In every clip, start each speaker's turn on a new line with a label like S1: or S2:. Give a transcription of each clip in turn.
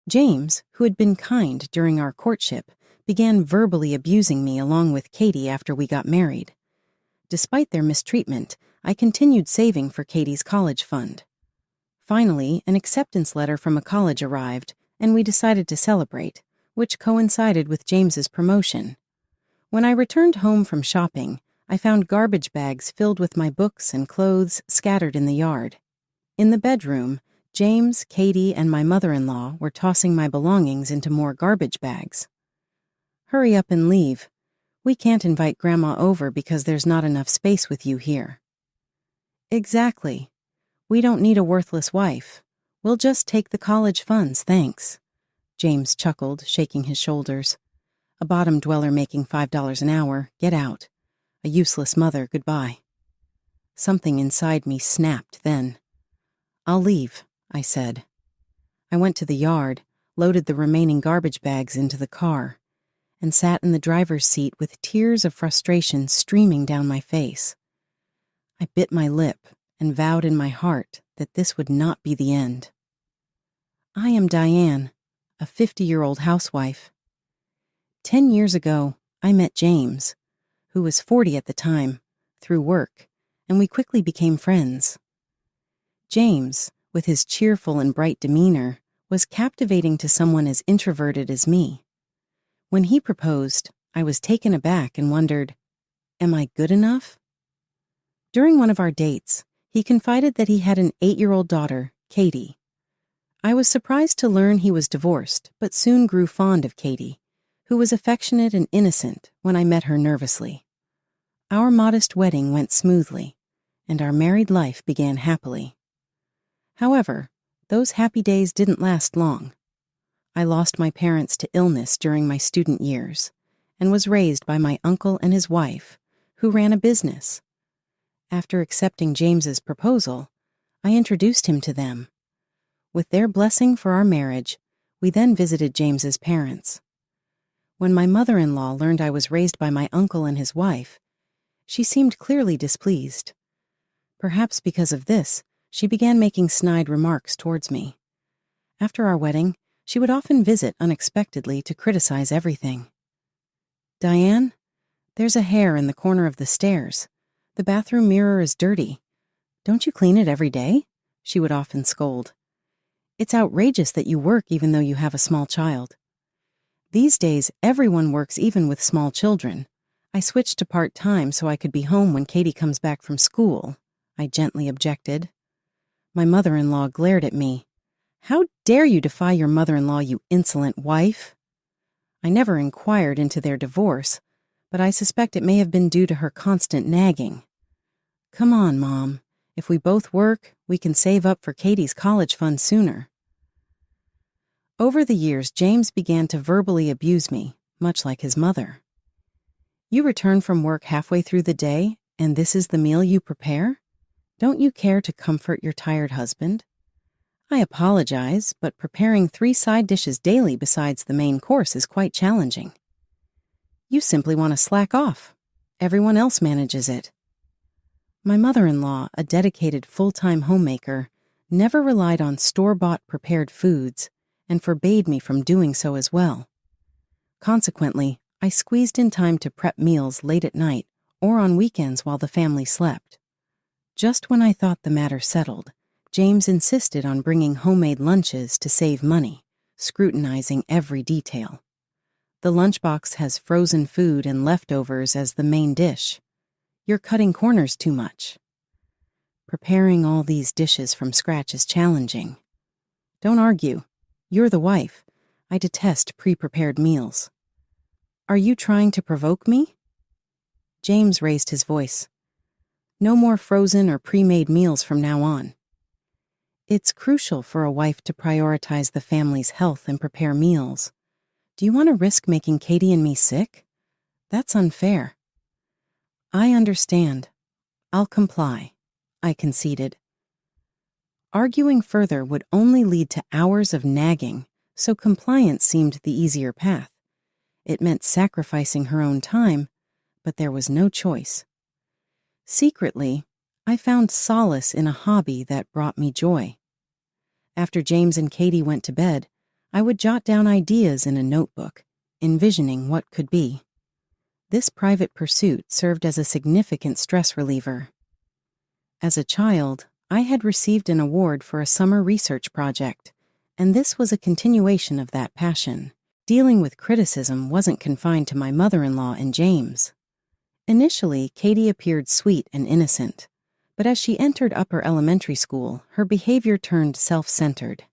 S1: James, who had been kind during our courtship, began verbally abusing me along with Katie after we got married. Despite their mistreatment, I continued saving for Katie's college fund. Finally, an acceptance letter from a college arrived, and we decided to celebrate, which coincided with James's promotion. When I returned home from shopping, I found garbage bags filled with my books and clothes scattered in the yard. In the bedroom, James, Katie, and my mother-in-law were tossing my belongings into more garbage bags. "Hurry up and leave. We can't invite Grandma over because there's not enough space with you here." "Exactly. We don't need a worthless wife. We'll just take the college funds, thanks." James chuckled, shaking his shoulders. "A bottom dweller making $5 an hour, get out. A useless mother, goodbye." Something inside me snapped then. "I'll leave," I said. I went to the yard, loaded the remaining garbage bags into the car, and sat in the driver's seat with tears of frustration streaming down my face. I bit my lip and vowed in my heart that this would not be the end. I am Diane, a 50-year-old housewife. 10 years ago, I met James, who was 40 at the time, through work, and we quickly became friends. James, with his cheerful and bright demeanor, was captivating to someone as introverted as me. When he proposed, I was taken aback and wondered, am I good enough? During one of our dates, he confided that he had an 8-year-old daughter, Katie. I was surprised to learn he was divorced, but soon grew fond of Katie, who was affectionate and innocent when I met her nervously. Our modest wedding went smoothly, and our married life began happily. However, those happy days didn't last long. I lost my parents to illness during my student years and was raised by my uncle and his wife, who ran a business. After accepting James's proposal, I introduced him to them. With their blessing for our marriage, we then visited James's parents. When my mother-in-law learned I was raised by my uncle and his wife, she seemed clearly displeased. Perhaps because of this, she began making snide remarks towards me. After our wedding, she would often visit unexpectedly to criticize everything. "Diane, there's a hair in the corner of the stairs. The bathroom mirror is dirty. Don't you clean it every day?" she would often scold. "It's outrageous that you work even though you have a small child." These days, everyone works even with small children. I switched to part-time so I could be home when Katie comes back from school, I gently objected. My mother-in-law glared at me. "How dare you defy your mother-in-law, you insolent wife?" I never inquired into their divorce, but I suspect it may have been due to her constant nagging. "Come on, Mom. If we both work, we can save up for Katie's college fund sooner." Over the years, James began to verbally abuse me, much like his mother. "You return from work halfway through the day, and this is the meal you prepare? Don't you care to comfort your tired husband? I apologize, but preparing 3 side dishes daily besides the main course is quite challenging. You simply want to slack off. Everyone else manages it." My mother-in-law, a dedicated full-time homemaker, never relied on store-bought prepared foods and forbade me from doing so as well. Consequently, I squeezed in time to prep meals late at night or on weekends while the family slept. Just when I thought the matter settled, James insisted on bringing homemade lunches to save money, scrutinizing every detail. The lunchbox has frozen food and leftovers as the main dish. You're cutting corners too much. Preparing all these dishes from scratch is challenging. Don't argue. You're the wife. I detest pre-prepared meals. Are you trying to provoke me? James raised his voice. No more frozen or pre-made meals from now on. It's crucial for a wife to prioritize the family's health and prepare meals. Do you want to risk making Katie and me sick? That's unfair. I understand. I'll comply, I conceded. Arguing further would only lead to hours of nagging, so compliance seemed the easier path. It meant sacrificing her own time, but there was no choice. Secretly, I found solace in a hobby that brought me joy. After James and Katie went to bed, I would jot down ideas in a notebook, envisioning what could be. This private pursuit served as a significant stress reliever. As a child, I had received an award for a summer research project, and this was a continuation of that passion. Dealing with criticism wasn't confined to my mother-in-law and James. Initially, Katie appeared sweet and innocent, but as she entered upper elementary school, her behavior turned self-centered.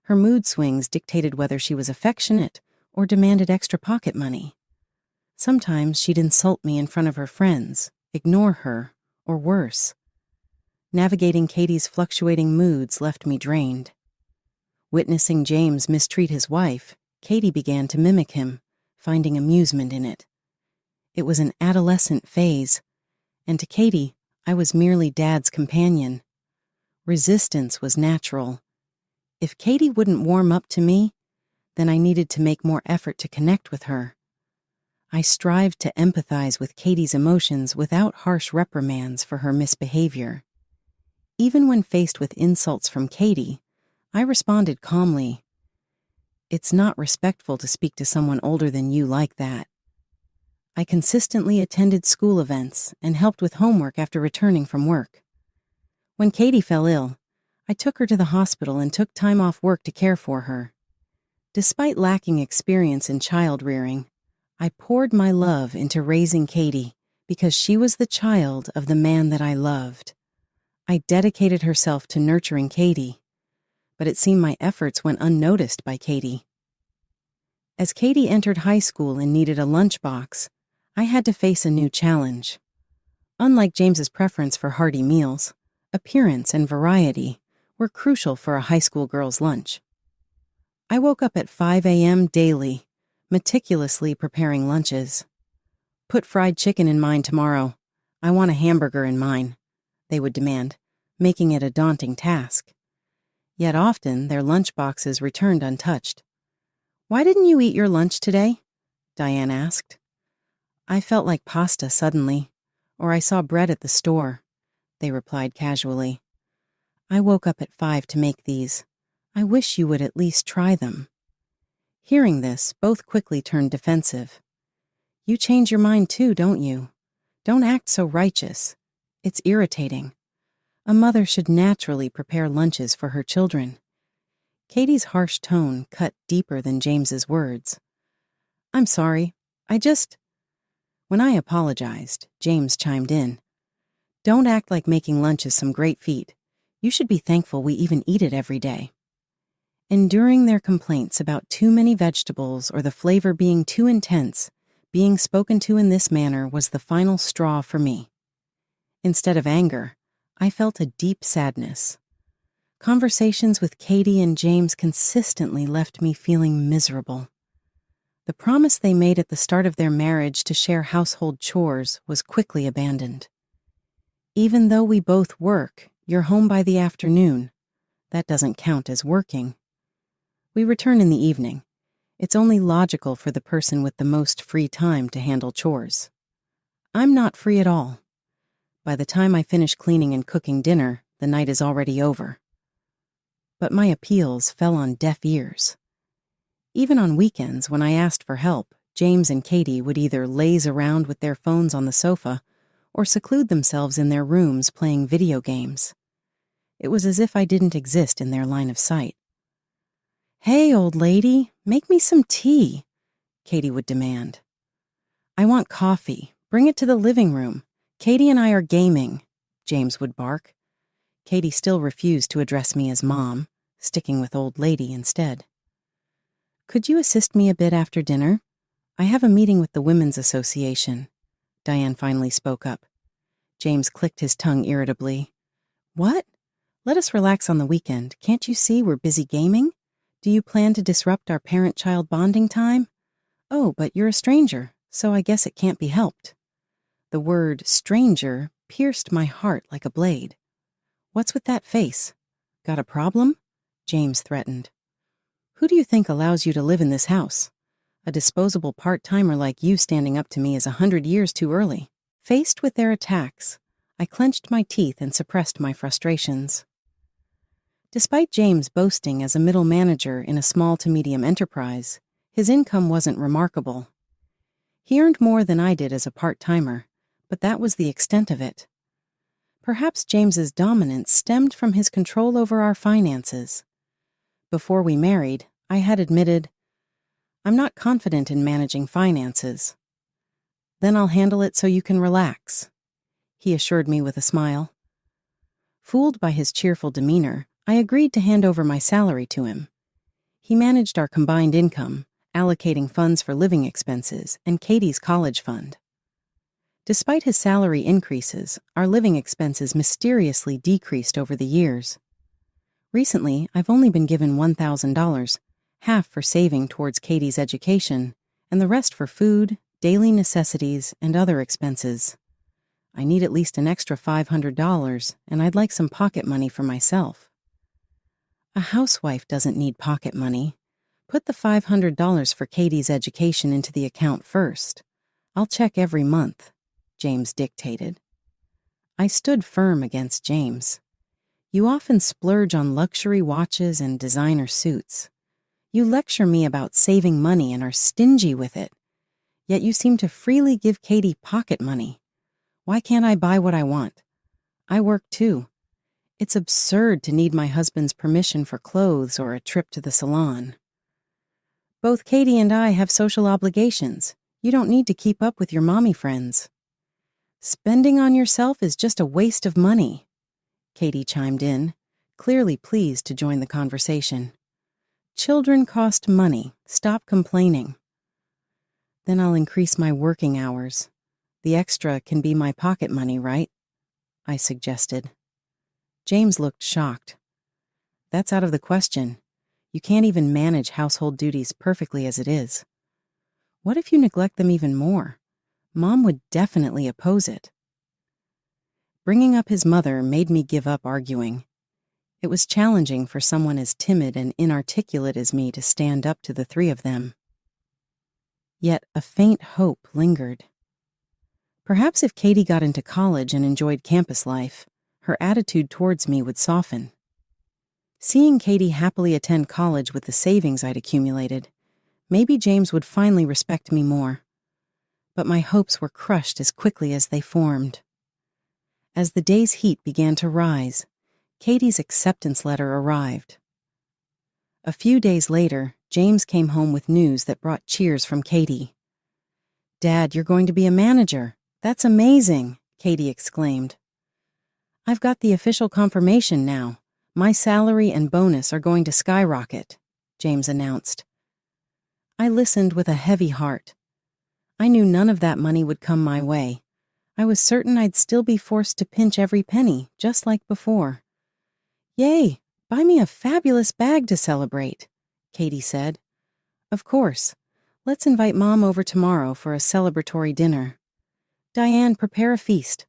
S1: Her mood swings dictated whether she was affectionate or demanded extra pocket money. Sometimes she'd insult me in front of her friends, ignore her, or worse. Navigating Katie's fluctuating moods left me drained. Witnessing James mistreat his wife, Katie began to mimic him, finding amusement in it. It was an adolescent phase, and to Katie, I was merely Dad's companion. Resistance was natural. If Katie wouldn't warm up to me, then I needed to make more effort to connect with her. I strived to empathize with Katie's emotions without harsh reprimands for her misbehavior. Even when faced with insults from Katie, I responded calmly. It's not respectful to speak to someone older than you like that. I consistently attended school events and helped with homework after returning from work. When Katie fell ill, I took her to the hospital and took time off work to care for her. Despite lacking experience in child rearing, I poured my love into raising Katie because she was the child of the man that I loved. I dedicated herself to nurturing Katie, but it seemed my efforts went unnoticed by Katie. As Katie entered high school and needed a lunchbox, I had to face a new challenge. Unlike James's preference for hearty meals, appearance and variety were crucial for a high school girl's lunch. I woke up at 5 a.m. daily, meticulously preparing lunches. Put fried chicken in mine tomorrow. I want a hamburger in mine, they would demand, making it a daunting task. Yet often their lunchboxes returned untouched. "Why didn't you eat your lunch today?" Diane asked. "I felt like pasta suddenly, or I saw bread at the store," they replied casually. "I woke up at 5 to make these. I wish you would at least try them." Hearing this, both quickly turned defensive. "You change your mind too, don't you? Don't act so righteous. It's irritating. A mother should naturally prepare lunches for her children." Katie's harsh tone cut deeper than James's words. "I'm sorry. When I apologized, James chimed in. "Don't act like making lunch is some great feat. You should be thankful we even eat it every day." Enduring their complaints about too many vegetables or the flavor being too intense, being spoken to in this manner was the final straw for me. Instead of anger, I felt a deep sadness. Conversations with Katie and James consistently left me feeling miserable. The promise they made at the start of their marriage to share household chores was quickly abandoned. Even though we both work, you're home by the afternoon. That doesn't count as working. We return in the evening. It's only logical for the person with the most free time to handle chores. I'm not free at all. By the time I finish cleaning and cooking dinner, the night is already over. But my appeals fell on deaf ears. Even on weekends, when I asked for help, James and Katie would either laze around with their phones on the sofa or seclude themselves in their rooms playing video games. It was as if I didn't exist in their line of sight. "Hey, old lady, make me some tea," Katie would demand. "I want coffee. Bring it to the living room. Katie and I are gaming," James would bark. Katie still refused to address me as Mom, sticking with old lady instead. "Could you assist me a bit after dinner? I have a meeting with the Women's Association," Diane finally spoke up. James clicked his tongue irritably. "What? Let us relax on the weekend. Can't you see we're busy gaming? Do you plan to disrupt our parent-child bonding time? Oh, but you're a stranger, so I guess it can't be helped." The word stranger pierced my heart like a blade. "What's with that face? Got a problem?" James threatened. "Who do you think allows you to live in this house? A disposable part-timer like you standing up to me is 100 years too early." Faced with their attacks, I clenched my teeth and suppressed my frustrations. Despite James boasting as a middle manager in a small to medium enterprise, his income wasn't remarkable. He earned more than I did as a part-timer, but that was the extent of it. Perhaps James's dominance stemmed from his control over our finances. Before we married, I had admitted, "I'm not confident in managing finances." "Then I'll handle it so you can relax," he assured me with a smile. Fooled by his cheerful demeanor, I agreed to hand over my salary to him. He managed our combined income, allocating funds for living expenses and Katie's college fund. Despite his salary increases, our living expenses mysteriously decreased over the years. Recently, I've only been given $1,000, half for saving towards Katie's education, and the rest for food, daily necessities, and other expenses. I need at least an extra $500, and I'd like some pocket money for myself. A housewife doesn't need pocket money. Put the $500 for Katie's education into the account first. I'll check every month, James dictated. I stood firm against James. You often splurge on luxury watches and designer suits. You lecture me about saving money and are stingy with it. Yet you seem to freely give Katie pocket money. Why can't I buy what I want? I work too. It's absurd to need my husband's permission for clothes or a trip to the salon. Both Katie and I have social obligations. You don't need to keep up with your mommy friends. Spending on yourself is just a waste of money, Katie chimed in, clearly pleased to join the conversation. Children cost money. Stop complaining. Then I'll increase my working hours. The extra can be my pocket money, right? I suggested. James looked shocked. That's out of the question. You can't even manage household duties perfectly as it is. What if you neglect them even more? Mom would definitely oppose it. Bringing up his mother made me give up arguing. It was challenging for someone as timid and inarticulate as me to stand up to the three of them. Yet a faint hope lingered. Perhaps if Katie got into college and enjoyed campus life, her attitude towards me would soften. Seeing Katie happily attend college with the savings I'd accumulated, maybe James would finally respect me more. But my hopes were crushed as quickly as they formed. As the day's heat began to rise, Katie's acceptance letter arrived. A few days later, James came home with news that brought cheers from Katie. "Dad, you're going to be a manager. That's amazing," Katie exclaimed. "I've got the official confirmation now. My salary and bonus are going to skyrocket," James announced. I listened with a heavy heart. I knew none of that money would come my way. I was certain I'd still be forced to pinch every penny, just like before. "Yay! Buy me a fabulous bag to celebrate," Katie said. "Of course. Let's invite Mom over tomorrow for a celebratory dinner. Diane, prepare a feast.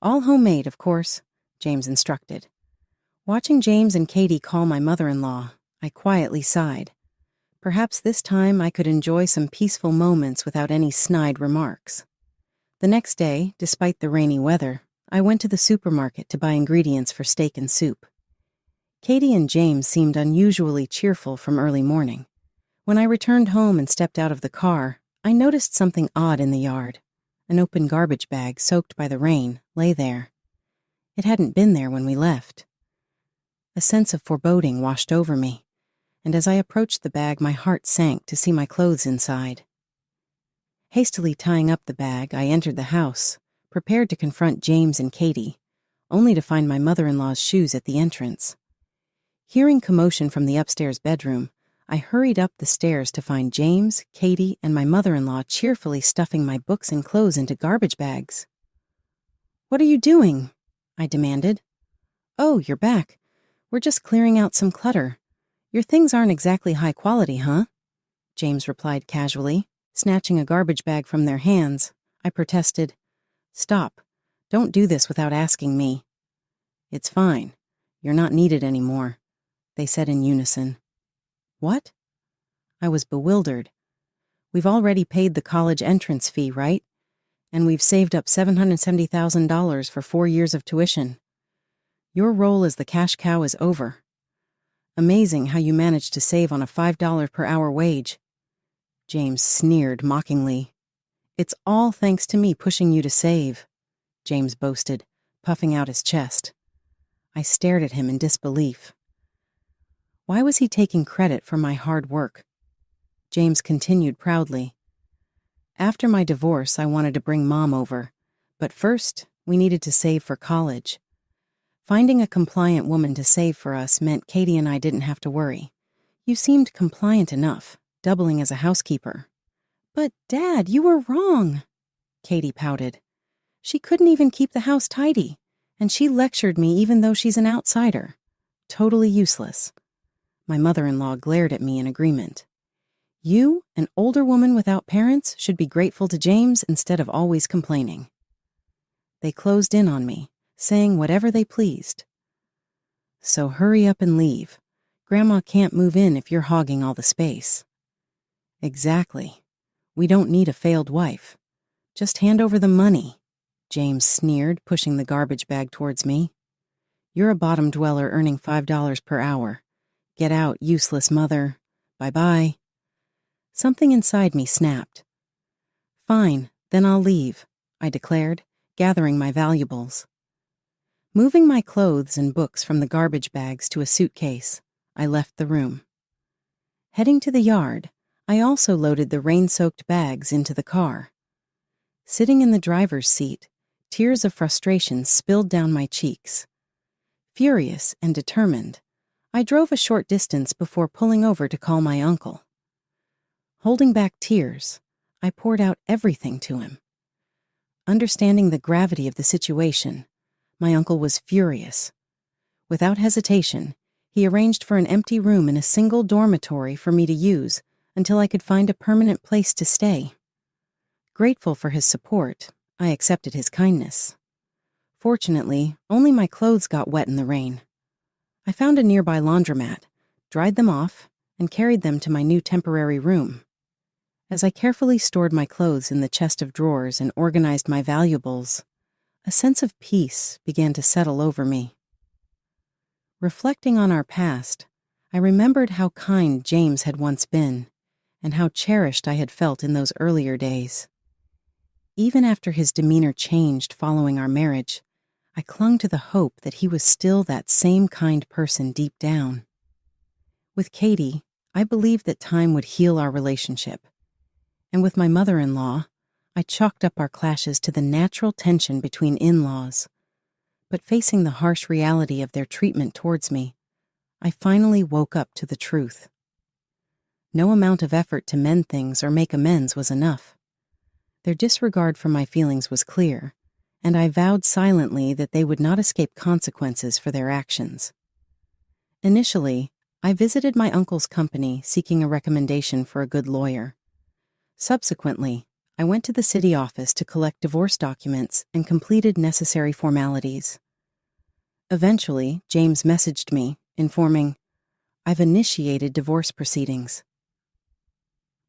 S1: All homemade, of course," James instructed. Watching James and Katie call my mother-in-law, I quietly sighed. Perhaps this time I could enjoy some peaceful moments without any snide remarks. The next day, despite the rainy weather, I went to the supermarket to buy ingredients for steak and soup. Katie and James seemed unusually cheerful from early morning. When I returned home and stepped out of the car, I noticed something odd in the yard. An open garbage bag soaked by the rain lay there. It hadn't been there when we left. A sense of foreboding washed over me, and as I approached the bag, my heart sank to see my clothes inside. Hastily tying up the bag, I entered the house, prepared to confront James and Katie, only to find my mother-in-law's shoes at the entrance. Hearing commotion from the upstairs bedroom, I hurried up the stairs to find James, Katie, and my mother-in-law cheerfully stuffing my books and clothes into garbage bags. "What are you doing?" I demanded. "Oh, you're back. We're just clearing out some clutter. Your things aren't exactly high quality, huh?" James replied casually, snatching a garbage bag from their hands. I protested. "Stop. Don't do this without asking me." "It's fine. You're not needed anymore," they said in unison. "What?" I was bewildered. "We've already paid the college entrance fee, right? And we've saved up $770,000 for 4 years of tuition. Your role as the cash cow is over. Amazing how you managed to save on a $5 per hour wage. James sneered mockingly. It's all thanks to me pushing you to save, James boasted, puffing out his chest. I stared at him in disbelief. Why was he taking credit for my hard work? James continued proudly. After my divorce, I wanted to bring Mom over, but first, we needed to save for college. Finding a compliant woman to save for us meant Katie and I didn't have to worry. You seemed compliant enough, doubling as a housekeeper. But, Dad, you were wrong, Katie pouted. She couldn't even keep the house tidy, and she lectured me even though she's an outsider. Totally useless. My mother-in-law glared at me in agreement. You, an older woman without parents, should be grateful to James instead of always complaining. They closed in on me, saying whatever they pleased. So hurry up and leave. Grandma can't move in if you're hogging all the space. Exactly. We don't need a failed wife. Just hand over the money, James sneered, pushing the garbage bag towards me. You're a bottom dweller earning $5 per hour. Get out, useless mother. Bye-bye. Something inside me snapped. Fine, then I'll leave, I declared, gathering my valuables. Moving my clothes and books from the garbage bags to a suitcase, I left the room. Heading to the yard, I also loaded the rain-soaked bags into the car. Sitting in the driver's seat, tears of frustration spilled down my cheeks. Furious and determined, I drove a short distance before pulling over to call my uncle. Holding back tears, I poured out everything to him. Understanding the gravity of the situation, my uncle was furious. Without hesitation, he arranged for an empty room in a single dormitory for me to use until I could find a permanent place to stay. Grateful for his support, I accepted his kindness. Fortunately, only my clothes got wet in the rain. I found a nearby laundromat, dried them off, and carried them to my new temporary room. As I carefully stored my clothes in the chest of drawers and organized my valuables, a sense of peace began to settle over me. Reflecting on our past, I remembered how kind James had once been, and how cherished I had felt in those earlier days. Even after his demeanor changed following our marriage, I clung to the hope that he was still that same kind person deep down. With Katie, I believed that time would heal our relationship. And with my mother-in-law, I chalked up our clashes to the natural tension between in-laws. But facing the harsh reality of their treatment towards me, I finally woke up to the truth. No amount of effort to mend things or make amends was enough. Their disregard for my feelings was clear, and I vowed silently that they would not escape consequences for their actions. Initially, I visited my uncle's company seeking a recommendation for a good lawyer. Subsequently, I went to the city office to collect divorce documents and completed necessary formalities. Eventually, James messaged me, informing, "I've initiated divorce proceedings."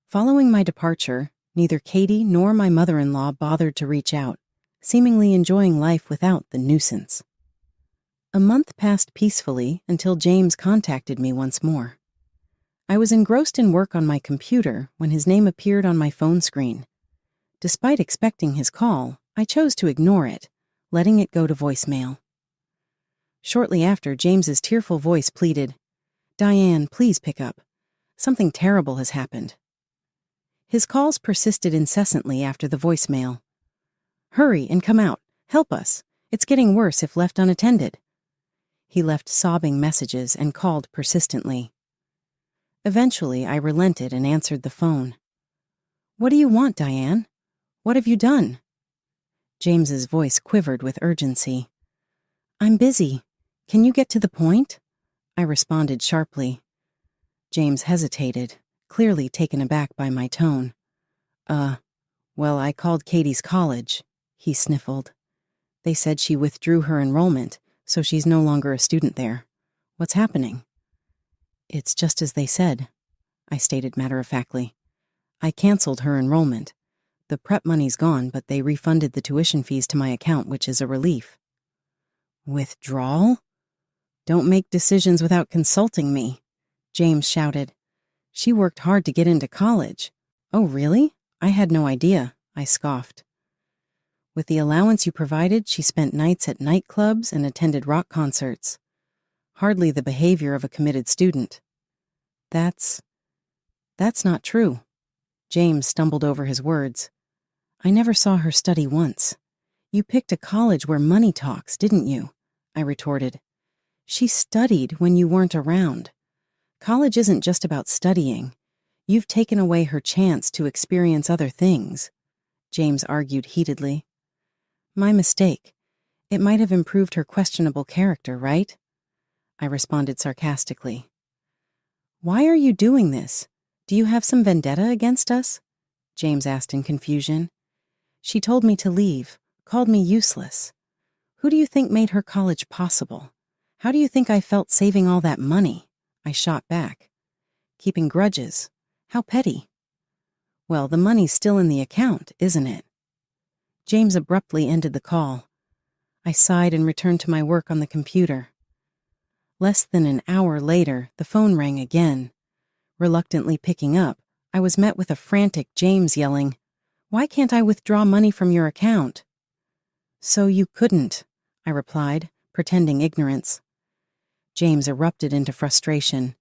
S1: Following my departure, neither Katie nor my mother-in-law bothered to reach out, seemingly enjoying life without the nuisance. A month passed peacefully until James contacted me once more. I was engrossed in work on my computer when his name appeared on my phone screen. Despite expecting his call, I chose to ignore it, letting it go to voicemail. Shortly after, James's tearful voice pleaded, "Diane, please pick up. Something terrible has happened." His calls persisted incessantly after the voicemail. "Hurry and come out. Help us. It's getting worse if left unattended." He left sobbing messages and called persistently. Eventually, I relented and answered the phone. "What do you want, Diane? What have you done?" James's voice quivered with urgency. "I'm busy. Can you get to the point?" I responded sharply. James hesitated, clearly taken aback by my tone. Well, I called Katie's college," he sniffled. "They said she withdrew her enrollment, so she's no longer a student there. What's happening?" "It's just as they said," I stated matter-of-factly. "I canceled her enrollment. The prep money's gone, but they refunded the tuition fees to my account, which is a relief." "Withdrawal? Don't make decisions without consulting me, James shouted. She worked hard to get into college. Oh, really? I had no idea, I scoffed. With the allowance you provided, she spent nights at nightclubs and attended rock concerts. Hardly the behavior of a committed student. That's not true. James stumbled over his words. I never saw her study once. You picked a college where money talks, didn't you? I retorted. She studied when you weren't around. College isn't just about studying. You've taken away her chance to experience other things, James argued heatedly. My mistake. It might have improved her questionable character, right? I responded sarcastically. Why are you doing this? Do you have some vendetta against us? James asked in confusion. She told me to leave, called me useless. Who do you think made her college possible? How do you think I felt saving all that money? I shot back. Keeping grudges. How petty. Well, the money's still in the account, isn't it? James abruptly ended the call. I sighed and returned to my work on the computer. Less than an hour later, the phone rang again. Reluctantly picking up, I was met with a frantic James yelling, "Why can't I withdraw money from your account?" So you couldn't, I replied, pretending ignorance. James erupted into frustration.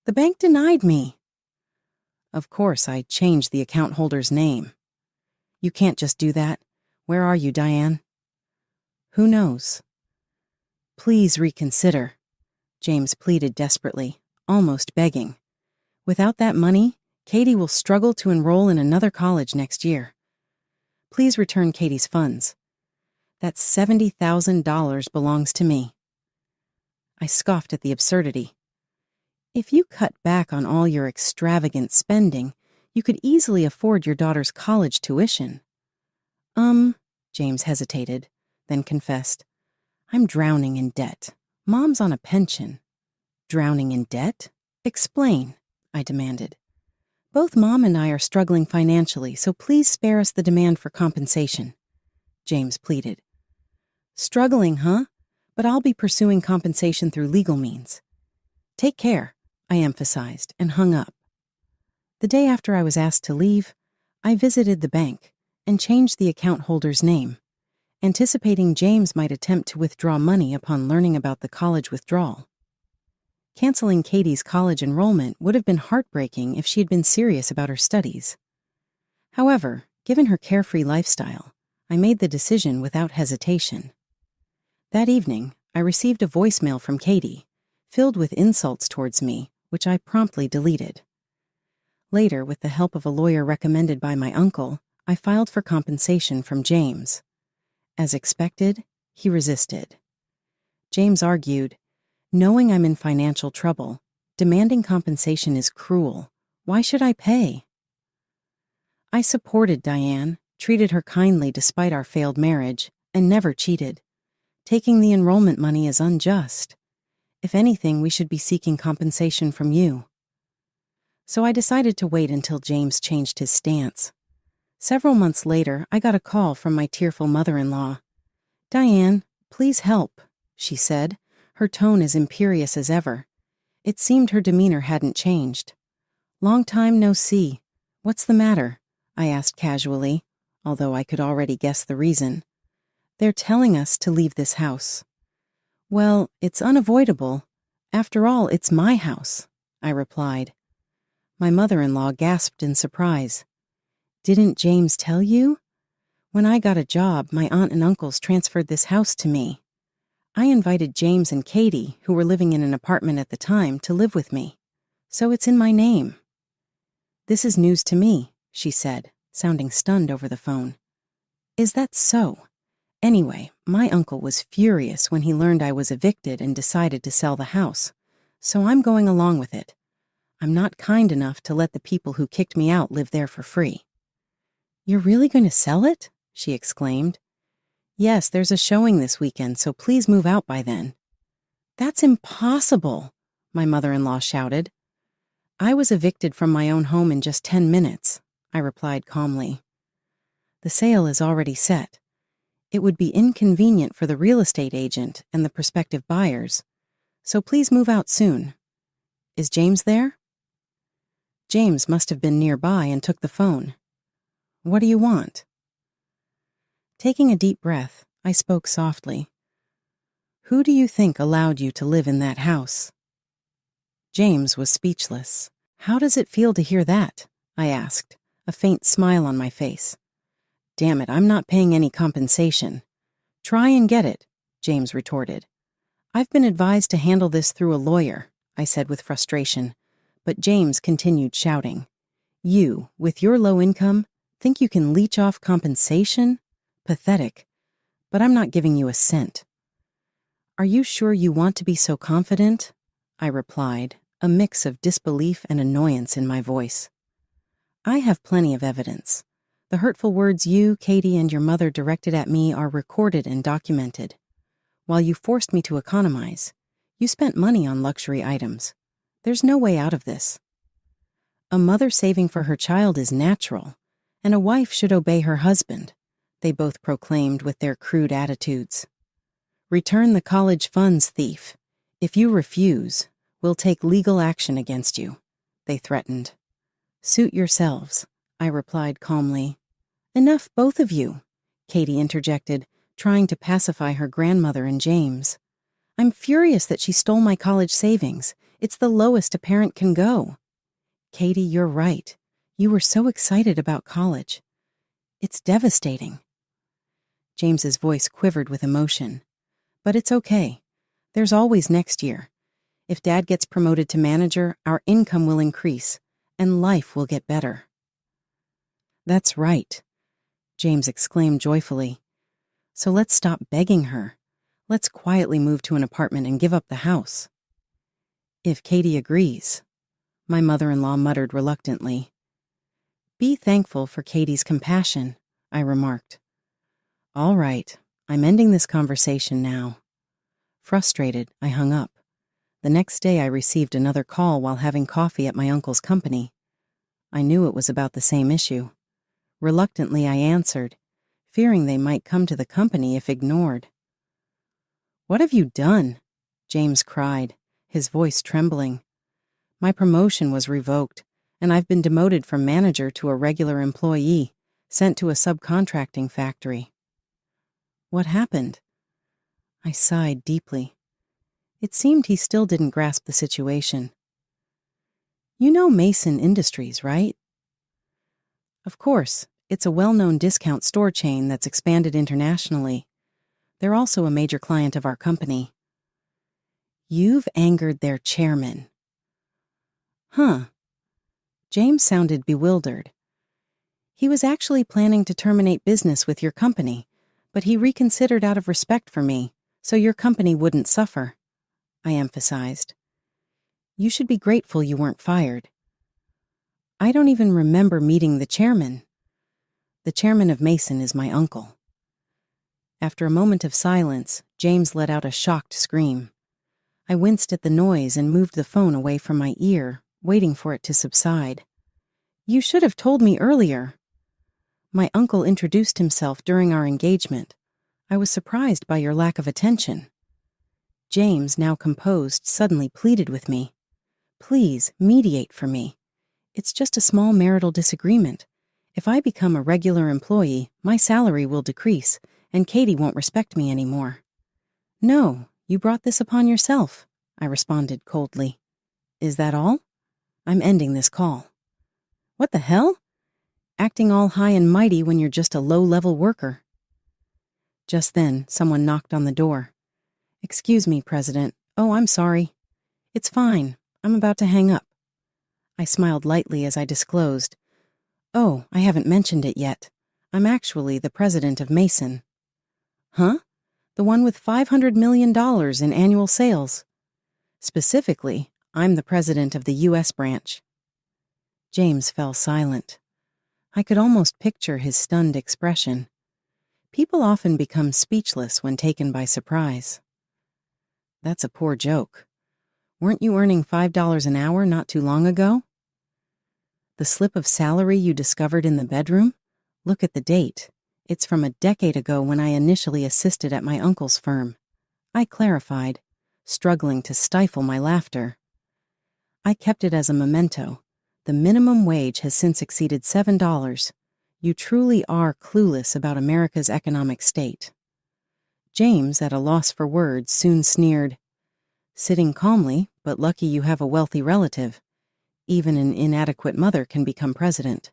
S1: The bank denied me. Of course, I changed the account holder's name. You can't just do that. Where are you, Diane? Who knows? Please reconsider, James pleaded desperately, almost begging. Without that money, Katie will struggle to enroll in another college next year. Please return Katie's funds. That $70,000 belongs to me. I scoffed at the absurdity. If you cut back on all your extravagant spending, you could easily afford your daughter's college tuition. James hesitated, then confessed. I'm drowning in debt. Mom's on a pension. Drowning in debt? Explain, I demanded. Both Mom and I are struggling financially, so please spare us the demand for compensation, James pleaded. Struggling, huh? But I'll be pursuing compensation through legal means. Take care, I emphasized, and hung up. The day after I was asked to leave, I visited the bank and changed the account holder's name, anticipating James might attempt to withdraw money upon learning about the college withdrawal. Canceling Katie's college enrollment would have been heartbreaking if she had been serious about her studies. However, given her carefree lifestyle, I made the decision without hesitation. That evening, I received a voicemail from Katie, filled with insults towards me, which I promptly deleted. Later, with the help of a lawyer recommended by my uncle, I filed for compensation from James. As expected, he resisted. James argued, knowing I'm in financial trouble, demanding compensation is cruel. Why should I pay? I supported Diane, treated her kindly despite our failed marriage, and never cheated. Taking the enrollment money is unjust. If anything, we should be seeking compensation from you. So I decided to wait until James changed his stance. Several months later, I got a call from my tearful mother-in-law. Diane, please help, she said, her tone as imperious as ever. It seemed her demeanor hadn't changed. Long time no see. What's the matter? I asked casually, although I could already guess the reason. They're telling us to leave this house. Well, it's unavoidable. After all, it's my house, I replied. My mother-in-law gasped in surprise. Didn't James tell you? When I got a job, my aunt and uncles transferred this house to me. I invited James and Katie, who were living in an apartment at the time, to live with me. So it's in my name. This is news to me, she said, sounding stunned over the phone. Is that so? Anyway, my uncle was furious when he learned I was evicted and decided to sell the house, so I'm going along with it. I'm not kind enough to let the people who kicked me out live there for free. You're really going to sell it? She exclaimed. Yes, there's a showing this weekend, so please move out by then. That's impossible, my mother-in-law shouted. I was evicted from my own home in just 10 minutes, I replied calmly. The sale is already set. It would be inconvenient for the real estate agent and the prospective buyers, So please move out soon. Is James there? James must have been nearby and took the phone. What do you want? Taking a deep breath, I spoke softly. Who do you think allowed you to live in that house? James was speechless. How does it feel to hear that? I asked, a faint smile on my face. Damn it, I'm not paying any compensation. Try and get it, James retorted. I've been advised to handle this through a lawyer, I said with frustration, but James continued shouting. You, with your low income, think you can leech off compensation? Pathetic. But I'm not giving you a cent. Are you sure you want to be so confident? I replied, a mix of disbelief and annoyance in my voice. I have plenty of evidence. The hurtful words you, Katie, and your mother directed at me are recorded and documented. While you forced me to economize, you spent money on luxury items. There's no way out of this. A mother saving for her child is natural, and a wife should obey her husband, they both proclaimed with their crude attitudes. Return the college funds, thief. If you refuse, we'll take legal action against you, they threatened. Suit yourselves, I replied calmly. Enough, both of you, Katie interjected, trying to pacify her grandmother and James. I'm furious that she stole my college savings. It's the lowest a parent can go. Katie, you're right. You were so excited about college. It's devastating. James's voice quivered with emotion. But it's okay. There's always next year. If Dad gets promoted to manager, our income will increase, and life will get better. That's right, James exclaimed joyfully. So let's stop begging her. Let's quietly move to an apartment and give up the house. If Katie agrees, my mother-in-law muttered reluctantly. Be thankful for Katie's compassion, I remarked. All right, I'm ending this conversation now. Frustrated, I hung up. The next day I received another call while having coffee at my uncle's company. I knew it was about the same issue. Reluctantly I answered, fearing they might come to the company if ignored. What have you done? James cried, his voice trembling. My promotion was revoked, and I've been demoted from manager to a regular employee, sent to a subcontracting factory. What happened? I sighed deeply. It seemed he still didn't grasp the situation. You know Mason Industries, right? Of course, it's a well-known discount store chain that's expanded internationally. They're also a major client of our company. You've angered their chairman. Huh. James sounded bewildered. He was actually planning to terminate business with your company, but he reconsidered out of respect for me, so your company wouldn't suffer, I emphasized. You should be grateful you weren't fired. I don't even remember meeting the chairman. The chairman of Mason is my uncle. After a moment of silence, James let out a shocked scream. I winced at the noise and moved the phone away from my ear, waiting for it to subside. You should have told me earlier. My uncle introduced himself during our engagement. I was surprised by your lack of attention. James, now composed, suddenly pleaded with me. Please, mediate for me. It's just a small marital disagreement. If I become a regular employee, my salary will decrease, and Katie won't respect me anymore. No, you brought this upon yourself, I responded coldly. Is that all? I'm ending this call. What the hell? Acting all high and mighty when you're just a low-level worker. Just then, someone knocked on the door. Excuse me, President. Oh, I'm sorry. It's fine. I'm about to hang up. I smiled lightly as I disclosed. Oh, I haven't mentioned it yet. I'm actually the president of Mason. Huh? The one with $500 million in annual sales. Specifically, I'm the president of the U.S. branch. James fell silent. I could almost picture his stunned expression. People often become speechless when taken by surprise. That's a poor joke. Weren't you earning $5 an hour not too long ago? The slip of salary you discovered in the bedroom? Look at the date. It's from a decade ago when I initially assisted at my uncle's firm. I clarified. struggling to stifle my laughter. I kept it as a memento. The minimum wage has since exceeded $7. You truly are clueless about America's economic state. James, at a loss for words, soon sneered, "Sitting calmly, but lucky you have a wealthy relative. Even an inadequate mother can become president."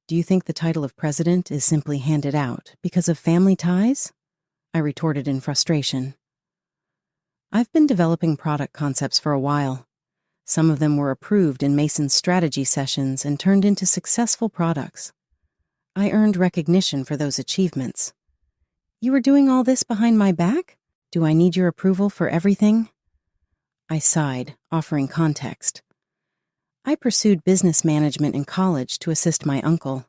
S1: "Do you think the title of president is simply handed out because of family ties?" I retorted in frustration. "I've been developing product concepts for a while. Some of them were approved in Mason's strategy sessions and turned into successful products. I earned recognition for those achievements." "You were doing all this behind my back? Do I need your approval for everything?" I sighed, offering context. I pursued business management in college to assist my uncle.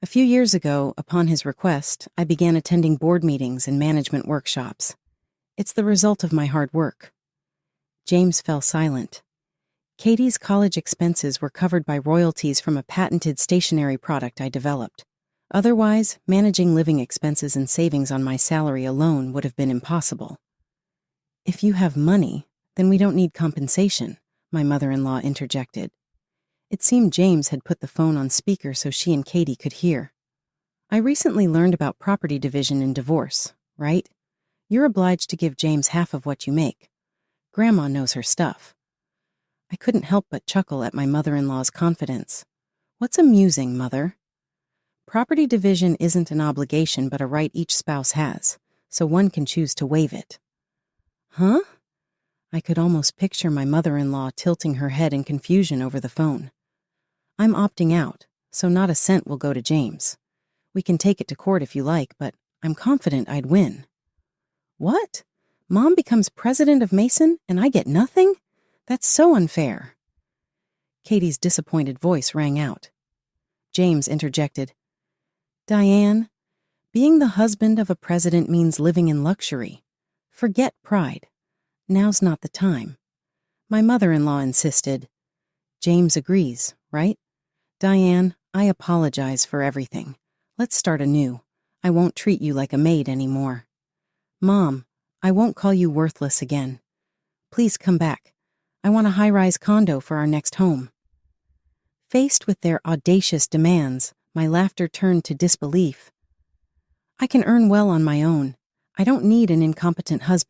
S1: A few years ago, upon his request, I began attending board meetings and management workshops. It's the result of my hard work. James fell silent. Katie's college expenses were covered by royalties from a patented stationery product I developed. Otherwise, managing living expenses and savings on my salary alone would have been impossible. "If you have money, then we don't need compensation," my mother-in-law interjected. It seemed James had put the phone on speaker so she and Katie could hear. "I recently learned about property division in divorce, right? You're obliged to give James half of what you make. Grandma knows her stuff." I couldn't help but chuckle at my mother-in-law's confidence. "What's amusing, Mother?" "Property division isn't an obligation but a right each spouse has, so one can choose to waive it." "Huh?" I could almost picture my mother-in-law tilting her head in confusion over the phone. "I'm opting out, so not a cent will go to James. We can take it to court if you like, but I'm confident I'd win." "What? Mom becomes president of Mason and I get nothing? That's so unfair." Katie's disappointed voice rang out. James interjected, "Diane, being the husband of a president means living in luxury. Forget pride. Now's not the time." My mother-in-law insisted. "James agrees, right? Diane, I apologize for everything. Let's start anew. I won't treat you like a maid anymore. Mom, I won't call you worthless again. Please come back. I want a high-rise condo for our next home." Faced with their audacious demands, my laughter turned to disbelief. "I can earn well on my own. I don't need an incompetent husband."